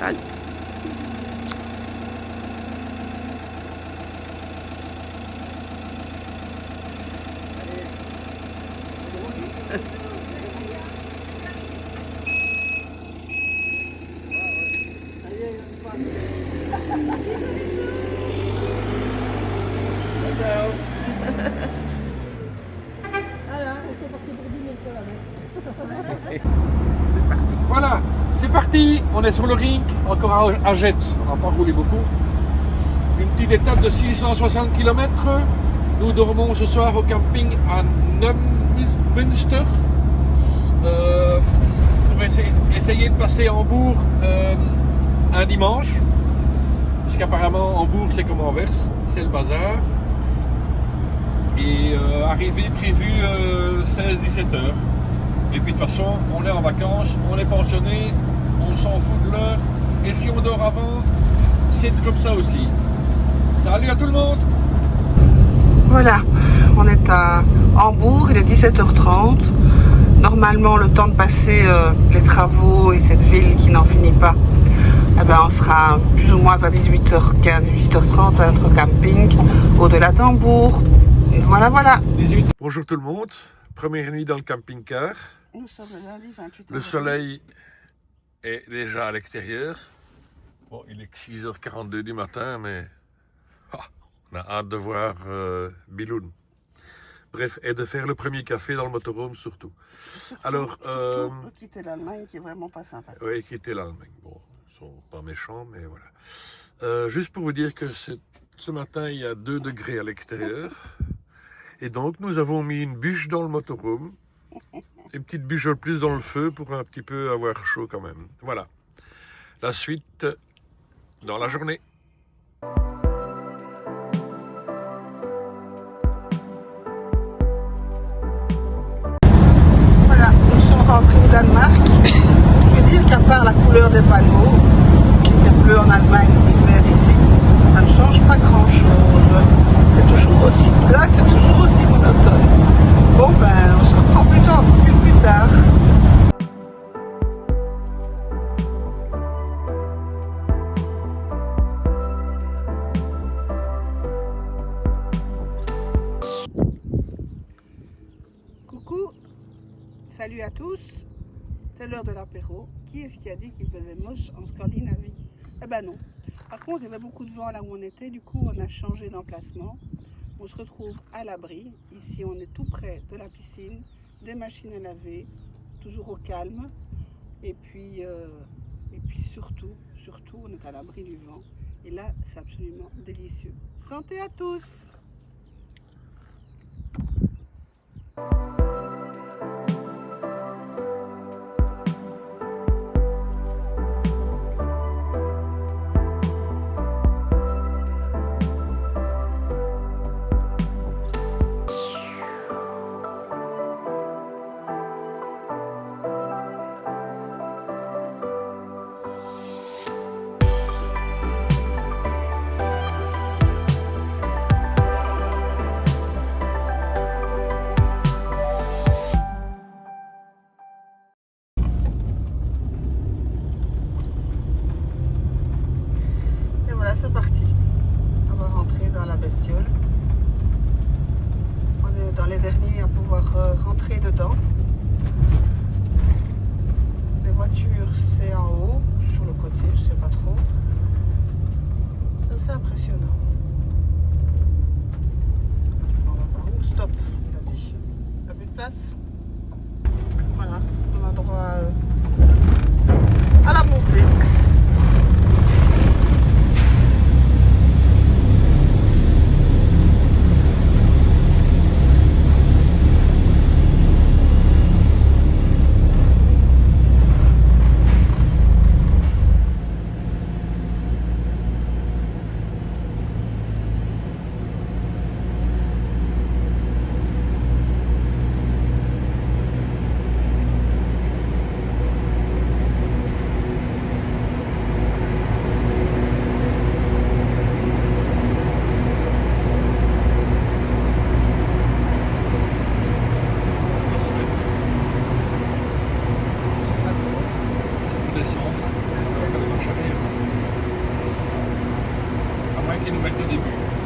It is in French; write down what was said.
Allez. Voilà, c'est parti, on est sur le ring, encore à Jets, on n'a pas roulé beaucoup. Une petite étape de 660 km. Nous dormons ce soir au camping à Neumünster. Pour essayer de passer à Hambourg un dimanche. Puisqu'apparemment Hambourg c'est comme Anvers, c'est le bazar. Et arrivée prévue 16-17 heures. Et puis de toute façon, on est en vacances, on est pensionné, on s'en fout de l'heure. Et si on dort avant, c'est comme ça aussi. Salut à tout le monde! Voilà, on est à Hambourg, il est 17h30. Normalement, le temps de passer les travaux et cette ville qui n'en finit pas, eh ben, on sera plus ou moins vers 18h15, 18h30 à notre camping, au-delà d'Hambourg. Voilà, voilà. 18. Bonjour tout le monde, première nuit dans le camping-car. Nous sommes le lundi 28 Le soleil est déjà à l'extérieur. Bon, il est 6h42 du matin, mais on a hâte de voir Biloun. Bref, et de faire le premier café dans le motorhome surtout. Alors, surtout quitter l'Allemagne qui est vraiment pas sympa. Oui, quitter l'Allemagne. Bon, ils sont pas méchants, mais voilà. Juste pour vous dire que ce matin, il y a 2 degrés à l'extérieur. Et donc, nous avons mis une bûche dans le motorhome. Une petite bûche de plus dans le feu pour un petit peu avoir chaud quand même. Voilà. La suite dans la journée. Voilà, nous sommes rentrés au Danemark. Je veux dire qu'à part la couleur des panneaux, qui était bleu en Allemagne et vert ici, ça ne change pas grand-chose. C'est toujours aussi plat, c'est toujours aussi monotone. Bon ben, on se reprend plus tard. Coucou, salut à tous, c'est l'heure de l'apéro. Qui est-ce qui a dit qu'il faisait moche en Scandinavie? Eh ben non. Par contre, il y avait beaucoup de vent là où on était, du coup on a changé d'emplacement. On se retrouve à l'abri. Ici, on est tout près de la piscine, des machines à laver, toujours au calme. Et puis surtout, on est à l'abri du vent. Et là, c'est absolument délicieux. Santé à tous! C'est parti, on va rentrer dans la bestiole. On est dans les derniers à pouvoir rentrer dedans. Les voitures c'est en haut, sur le côté, je sais pas trop. C'est impressionnant. On va par où? Stop, il a dit. Pas plus de place? Voilà, on a droit à la montée. qu'ils nous mettent au début.